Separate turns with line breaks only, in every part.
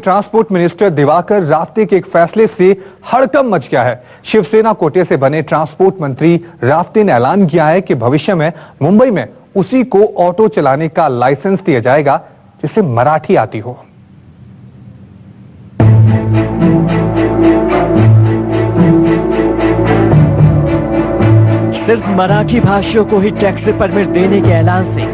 Transport minister Diwakar Raote के एक फैसले से हड़कंप मच गया है। शिवसेना कोटे से बने ट्रांसपोर्ट मंत्री रावते ने ऐलान किया है कि भविष्य में मुंबई में उसी को ऑटो चलाने का लाइसेंस दिया जाएगा जिसे मराठी आती हो।
सिर्फ मराठी भाषियों को ही टैक्सी परमिट देने के ऐलान से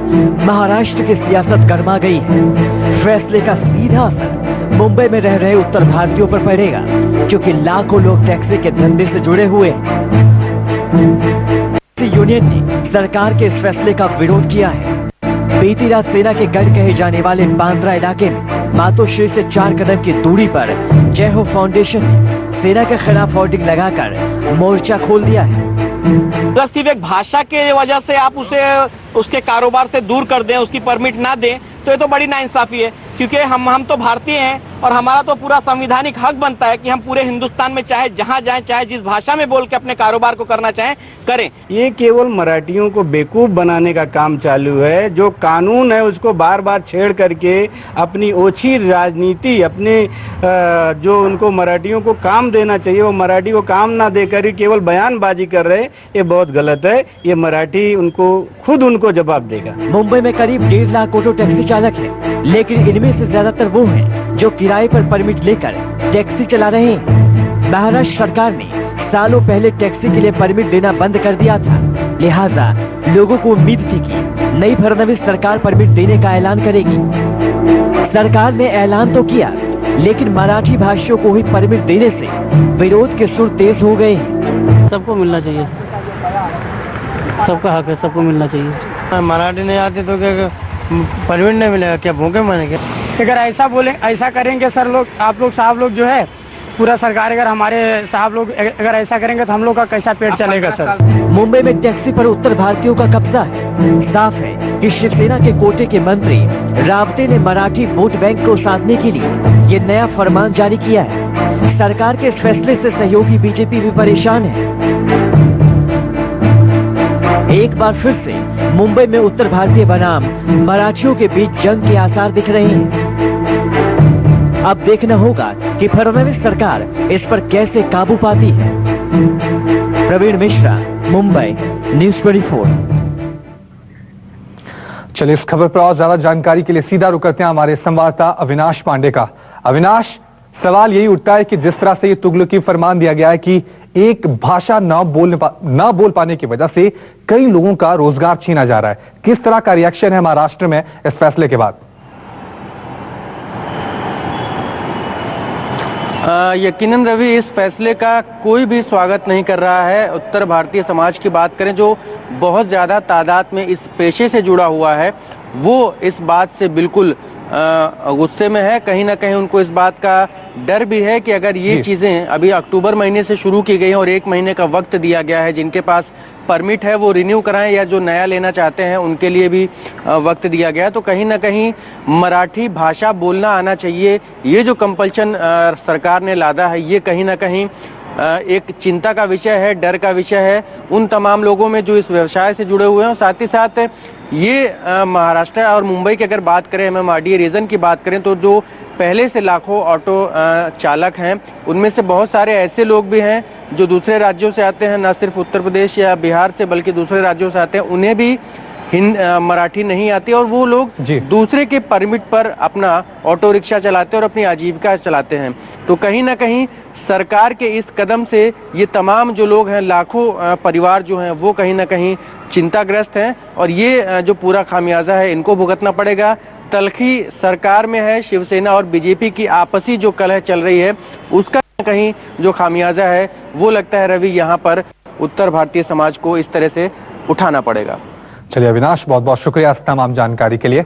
महाराष्ट्र की सियासत गर्मा गई है। फैसले का सीधा असर मुंबई में रह रहे उत्तर भारतीयों पर पड़ेगा, क्योंकि लाखों लोग टैक्सी के धंधे से जुड़े हुए हैं। यूनियन ने सरकार के इस फैसले का विरोध किया है। बीती रात सेना के गढ़ कहे जाने वाले बांद्रा इलाके में मातोश्री से 4 कदम की दूरी पर जय हो फाउंडेशन ने सेना के खिलाफ होर्डिंग लगाकर मोर्चा खोल दिया है।
सिर्फ एक भाषा के वजह से आप उसे उसके कारोबार से दूर कर दें, उसकी परमिट ना दें, तो ये तो बड़ी नाइंसाफी है। क्योंकि हम तो भारतीय हैं और हमारा तो पूरा संवैधानिक हक बनता है कि हम पूरे हिंदुस्तान में चाहे जहां जाएं, चाहे जिस भाषा में बोल के अपने कारोबार को करना चाहें करें।
ये केवल मराठियों को बेवकूफ बनाने का काम चालू है। जो कानून है उसको बार बार छेड़ करके अपनी ओछी राजनीति, अपने जो उनको मराठियों को काम देना चाहिए वो मराठी को काम ना देकर ही केवल बयानबाजी कर रहे, ये बहुत गलत है। ये मराठी खुद उनको जवाब देगा।
मुंबई में करीब 1.5 लाख ऑटो टैक्सी चालक है, लेकिन इनमें से ज्यादातर वो हैं जो किराए पर परमिट लेकर टैक्सी चला रहे हैं। महाराष्ट्र सरकार ने सालों पहले टैक्सी के लिए परमिट देना बंद कर दिया था, लिहाजा लोगों को उम्मीद थी कि नई फडणवीस सरकार परमिट देने का ऐलान करेगी। सरकार ने ऐलान तो किया, लेकिन मराठी भाषियों को ही परमिट देने से विरोध के सुर तेज हो गए हैं।
सबको मिलना चाहिए, सबका हक है, सबको मिलना चाहिए। मराठी नहीं आती तो क्या परमिट नहीं मिलेगा? क्या भूखे मरेंगे?
अगर ऐसा बोले, ऐसा करेंगे सर लोग, आप लोग साहब लोग जो है पूरा सरकार, अगर हमारे साहब लोग अगर ऐसा करेंगे तो हम लोग का कैसा पेट चलेगा सर?
मुंबई में टैक्सी पर उत्तर भारतीयों का कब्जा है। साफ है कि शिवसेना के कोटे के मंत्री रावते ने मराठी वोट बैंक को साधने के लिए ये नया फरमान जारी किया है। सरकार के इस फैसले से सहयोगी बीजेपी भी परेशान है। एक बार फिर से मुंबई में उत्तर भारतीय बनाम मराठियों के बीच जंग के आसार दिख रहे हैं। अब देखना होगा कि फडणवीस सरकार इस पर कैसे काबू पाती है। प्रवीण मिश्रा, मुंबई, न्यूज़ 24।
चलिए इस खबर पर और ज्यादा जानकारी के लिए सीधा रुक करते हैं हमारे संवाददाता अविनाश पांडे का। अविनाश, सवाल यही उठता है कि जिस तरह से ये तुगलकी फरमान दिया गया है कि एक भाषा ना बोल पाने की वजह से कई लोगों का रोजगार छीना जा रहा है, किस तरह का रिएक्शन है महाराष्ट्र में इस फैसले के बाद?
यकीनन रवि, इस फैसले का कोई भी स्वागत नहीं कर रहा है। उत्तर भारतीय समाज की बात करें, जो बहुत ज्यादा तादाद में इस पेशे से जुड़ा हुआ है, वो इस बात से बिल्कुल गुस्से में है। कहीं ना कहीं उनको इस बात का डर भी है कि अगर ये चीजें अभी अक्टूबर महीने से शुरू की गई हैं और 1 महीने का वक्त दिया गया है, जिनके पास परमिट है वो रिन्यू कराएं या जो नया लेना चाहते हैं उनके लिए भी वक्त दिया गया है, तो कहीं ना कहीं मराठी भाषा बोलना आना चाहिए। ये जो कंपल्शन सरकार ने लादा है, ये कहीं ना कहीं एक चिंता का विषय है, डर का विषय है उन तमाम लोगों में जो इस व्यवसाय से जुड़े हुए हैं। साथ ही साथ ये महाराष्ट्र और मुंबई की अगर बात करें, MMRDA रीजन की बात करें, तो जो पहले से लाखों ऑटो चालक हैं, उनमें से बहुत सारे ऐसे लोग भी हैं जो दूसरे राज्यों से आते हैं, न सिर्फ उत्तर प्रदेश या बिहार से बल्कि दूसरे राज्यों से आते हैं, उन्हें भी मराठी नहीं आती और वो लोग दूसरे के परमिट पर अपना ऑटो रिक्शा चलाते हैं और अपनी आजीविका चलाते हैं। तो कहीं ना कहीं सरकार के इस कदम से ये तमाम जो लोग हैं, लाखों परिवार जो हैं, वो कहीं ना कहीं चिंताग्रस्त हैं और ये जो पूरा खामियाजा है इनको भुगतना पड़ेगा। तलखी सरकार में है, शिवसेना और बीजेपी की आपसी जो कलह चल रही है उसका कहीं जो खामियाजा है वो लगता है रवि यहाँ पर उत्तर भारतीय समाज को इस तरह से उठाना पड़ेगा।
चलिए अविनाश, बहुत बहुत शुक्रिया इस तमाम जानकारी के लिए।